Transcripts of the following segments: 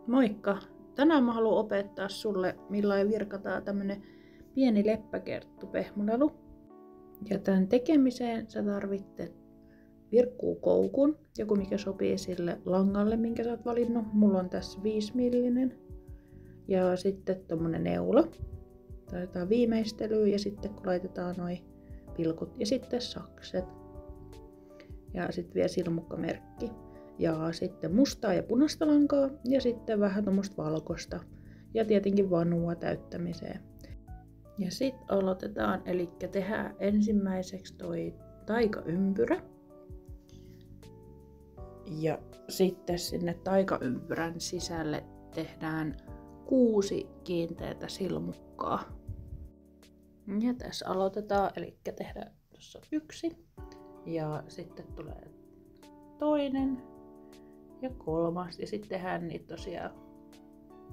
Moikka! Tänään mä haluan opettaa sulle, millain virkataan tämmönen pieni leppäkerttupehmolelu. Ja tämän tekemiseen sä tarvitset virkkuukoukun, joku mikä sopii sille langalle, minkä sä oot valinnut. Mulla on tässä 5 millinen. Ja sitten tommonen neula. Laitetaan viimeistelyyn ja sitten kun laitetaan noi pilkut ja sitten sakset. Ja sitten vielä silmukkamerkki. Ja sitten mustaa ja punaista lankaa ja sitten vähän tommoista valkoista. Ja tietenkin vanua täyttämiseen. Ja sitten aloitetaan, eli tehdään ensimmäiseksi toi taikaympyrä. Ja sitten sinne taikaympyrän sisälle tehdään 6 kiinteätä silmukkaa. Ja tässä aloitetaan, eli tehdään tuossa 1. Ja sitten tulee toinen ja 3. Ja sitten tehdään niitä tosiaan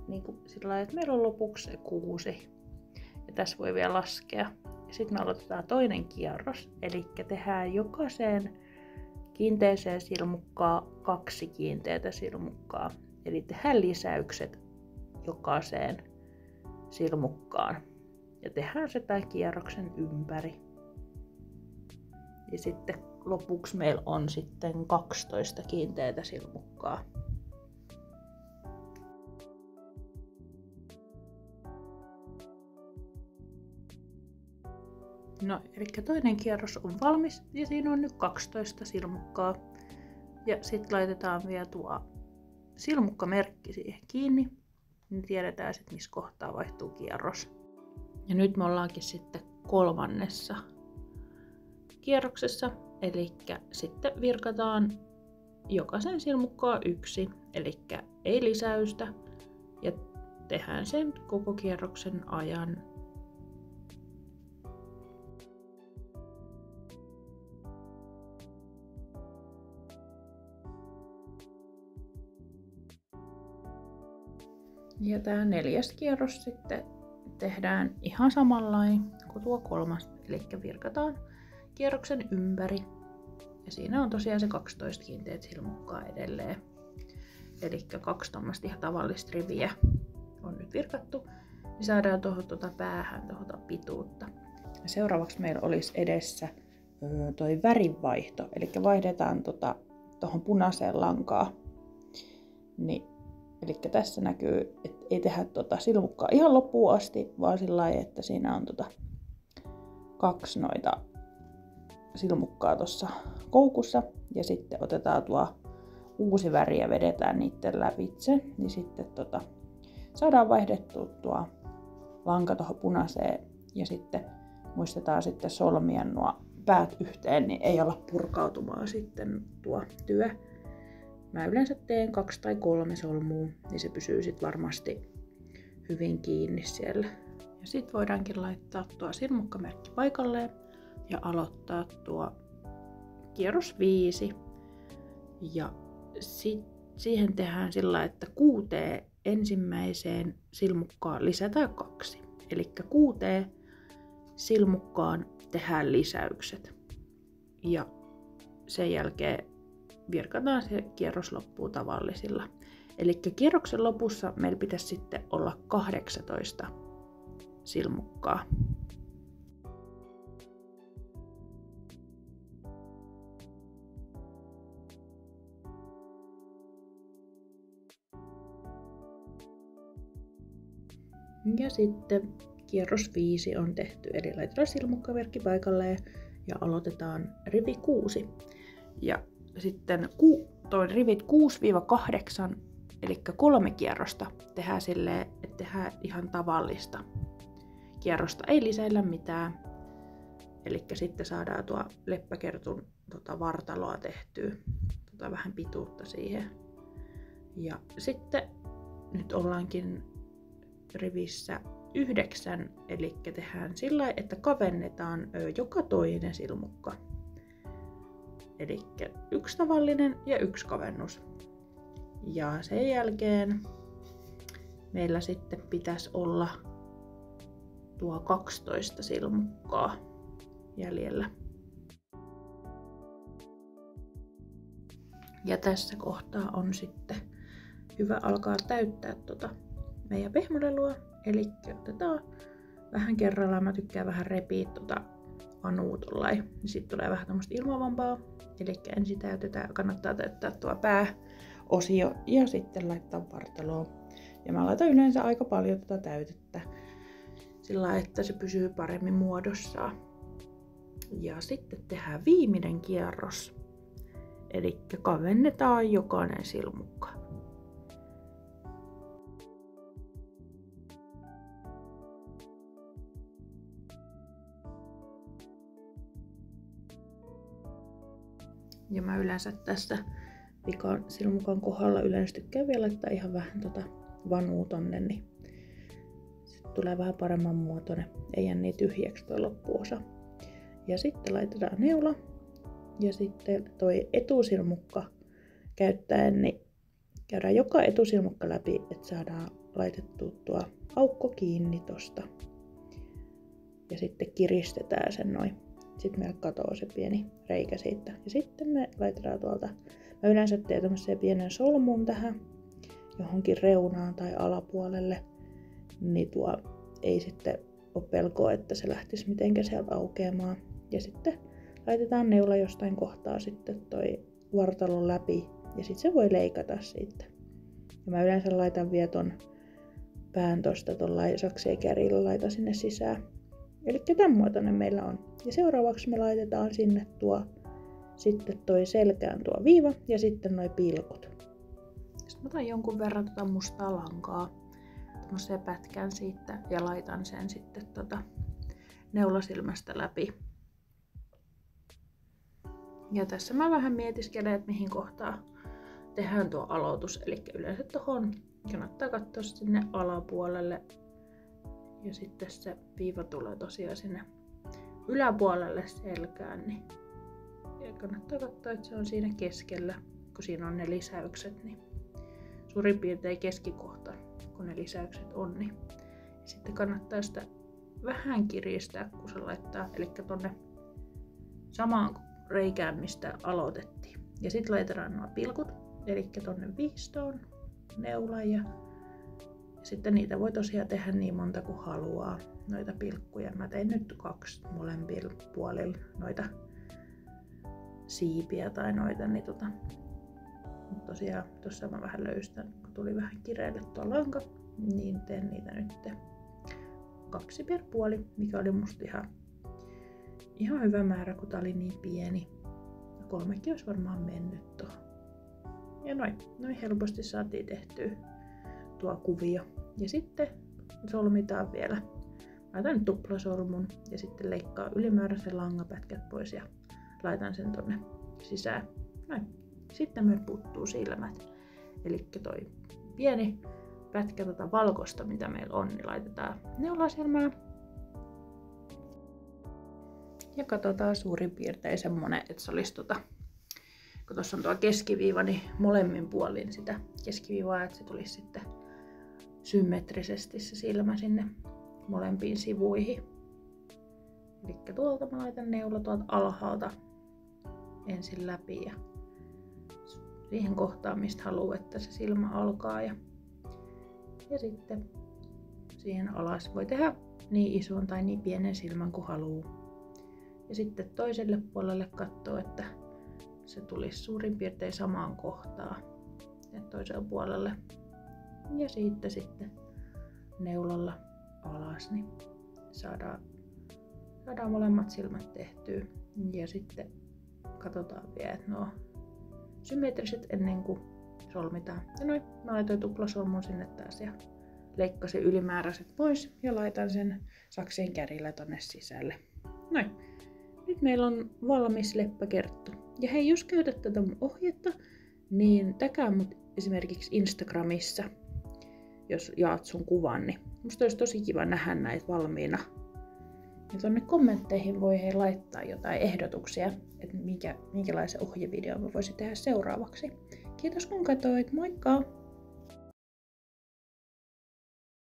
niin kuin sillä lailla, että meillä on lopuksi se 6. Ja tässä voi vielä laskea. Ja sitten me aloitetaan toinen kierros. Eli tehdään jokaiseen kiinteeseen silmukkaa 2 kiinteätä silmukkaa. Eli tehdään lisäykset jokaiseen silmukkaan. Ja tehdään se tämän kierroksen ympäri. Ja sitten lopuksi meillä on sitten 12 kiinteätä silmukkaa. No, eli toinen kierros on valmis ja siinä on nyt 12 silmukkaa. Ja sitten laitetaan vielä tuo silmukkamerkki siihen kiinni. Niin tiedetään sitten missä kohtaa vaihtuu kierros. Ja nyt me ollaankin sitten 3. kierroksessa. Eli sitten virkataan jokaisen silmukkaa 1. Eli ei lisäystä. Ja tehdään sen koko kierroksen ajan. Ja tämä 4. kierros sitten tehdään ihan samanlainen kuin tuo 3. Eli virkataan kierroksen ympäri. Ja siinä on tosiaan se 12 kiinteät silmukkaa edelleen. Eli 2 tuommoista ihan tavallista riviä on nyt virkattu. Niin saadaan tuohon päähän pituutta. Ja seuraavaksi meillä olisi edessä toi värinvaihto. Eli vaihdetaan tuohon punaiseen lankaan. Niin, eli tässä näkyy, että ei tehdä silmukkaa ihan loppuun asti, vaan sillä lailla, että siinä on 2 noita silmukkaa tuossa koukussa. Ja sitten otetaan tuo uusi väri ja vedetään niiden lävitse. Niin sitten saadaan vaihdettua tuo lanka tuohon punaiseen. Ja sitten muistetaan sitten solmia nuo päät yhteen, niin ei ala purkautumaan sitten tuo työ. Mä yleensä teen 2 tai 3 solmua, niin se pysyy sitten varmasti hyvin kiinni siellä. Ja sitten voidaankin laittaa tuo silmukkamerkki paikalleen ja aloittaa tuo kierros 5. Ja siihen tehdään sillä, että 6 ensimmäiseen silmukkaan lisätään 2. Eli 6 silmukkaan tehdään lisäykset. Ja sen jälkeen virkataan se kierros loppuun tavallisilla. Eli kierroksen lopussa meillä pitäisi sitten olla 18 silmukkaa. Ja sitten kierros 5 on tehty, eli laitetaan silmukkamerkki paikalleen ja aloitetaan rivi 6. Ja sitten toi rivit 6-8, eli 3 kierrosta tehdään silleen, että tehdään ihan tavallista kierrosta, ei lisäillä mitään. Eli sitten saadaan tuo leppäkertun vartaloa tehtyä, vähän pituutta siihen. Ja sitten nyt ollaankin rivissä 9, eli tehdään sillä, että kavennetaan joka toinen silmukka. Eli 1 tavallinen ja 1 kavennus. Ja sen jälkeen meillä sitten pitäisi olla tuo 12 silmukkaa jäljellä. Ja tässä kohtaa on sitten hyvä alkaa täyttää meidän pehmolelua. Eli otetaan vähän kerrallaan. Mä tykkään vähän repiä anuu tollain. Niin sit tulee vähän tämmöstä ilmavampaa. Eli ensin kannattaa täyttää tuo pääosio ja sitten laittaa vartaloon. Ja mä laitan yleensä aika paljon täytettä. Sillä että se pysyy paremmin muodossaan. Ja sitten tehdään viimeinen kierros. Eli kavennetaan jokainen silmukka. Ja mä yleensä tässä vikan silmukan kohdalla yleensä tykkään vielä laittaa ihan vähän vanuu tonne, niin sitten tulee vähän paremman muotoinen. Ei jää niin tyhjäksi toi loppuosa. Ja sitten laitetaan neula. Ja sitten toi etusilmukka käyttäen, niin käydään joka etusilmukka läpi, että saadaan laitettua tuo aukko kiinni tosta. Ja sitten kiristetään sen noin. Sitten meillä katoaa se pieni reikä siitä. Ja sitten me laitetaan tuolta, mä yleensä teen tämmöisen pienen solmun tähän johonkin reunaan tai alapuolelle. Niin tuo ei sitten ole pelkoa, että se lähtisi mitenkään sieltä aukeamaan. Ja sitten laitetaan neula jostain kohtaa sitten toi vartalon läpi ja sitten se voi leikata siitä. Ja mä yleensä laitan vielä ton pään tosta tollain saksien kärjillä laitan sinne sisään. Elikkä tämän muotoinen meillä on. Ja seuraavaksi me laitetaan sinne sitten toi selkään tuo viiva ja sitten noi pilkut. Sitten mä otan jonkun verran mustaa lankaa, tämmösen pätkän siitä ja laitan sen sitten neulasilmästä läpi. Ja tässä mä vähän mietiskelen, että mihin kohtaan tehdään tuo aloitus. Eli yleensä tuohon kannattaa katsoa sinne alapuolelle. Ja sitten se viiva tulee tosiaan sinne yläpuolelle selkään. Niin ja kannattaa katsoa, että se on siinä keskellä, kun siinä on ne lisäykset. Niin suurin piirtein keskikohta, kun ne lisäykset on. Niin. Ja sitten kannattaa sitä vähän kiristää, kun se laittaa. Eli tonne samaan reikään, mistä aloitettiin. Ja sitten laitetaan nuo pilkut, eli tonne viistoon, neulaan ja sitten niitä voi tosiaan tehdä niin monta kuin haluaa, noita pilkkuja. Mä tein nyt 2 molemmilla puolilla noita siipiä tai noita, niin mutta tosiaan tossa mä vähän löystän, kun tuli vähän kireelle tuo lanka, niin teen niitä nyt 2 per puoli, mikä oli musta ihan hyvä määrä, kun tää oli niin pieni. 3 olisi varmaan mennyt tuohon. Ja noin helposti saatiin tehtyä tuo kuvio. Ja sitten solmitaan vielä. Laitan nyt tuplasolmun ja sitten leikkaa ylimääräisen langapätkät pois ja laitan sen tonne sisään. Noin. Sitten me puuttuu silmät. Eli toi pieni pätkä valkoista, mitä meillä on, niin laitetaan neulasilmään. Ja katsotaan suurin piirtein semmonen, että se olisi kun tuossa on tuo keskiviiva, niin molemmin puolin sitä keskiviivaa, että se tulisi sitten symmetrisesti se silmä sinne molempiin sivuihin. Eli tuolta mä laitan neula tuolta alhaalta ensin läpi ja siihen kohtaan, mistä haluaa, että se silmä alkaa. Ja sitten siihen alas voi tehdä niin ison tai niin pienen silmän kuin haluaa. Ja sitten toiselle puolelle katsoo, että se tulisi suurin piirtein samaan kohtaan toiselle puolelle. Ja siitä sitten neulalla alas, niin saadaan molemmat silmät tehtyä. Ja sitten katsotaan vielä, että nuo symmetriset ennen kuin solmitaan. Ja noin, mä laitoin tuplasolmun sinne taas ja leikkasin ylimääräiset pois ja laitan sen saksien kärjillä tonne sisälle. Noin. Nyt meillä on valmis leppäkerttu. Ja hei, jos käytät tätä mun ohjetta, niin täkää mut esimerkiksi Instagramissa, jos jaat sun kuvan, niin musta olisi tosi kiva nähdä näitä valmiina. Ja tonne kommentteihin voi hei laittaa jotain ehdotuksia, että minkälaisen ohjevideon mä voisin tehdä seuraavaksi. Kiitos kun katsoit, moikka!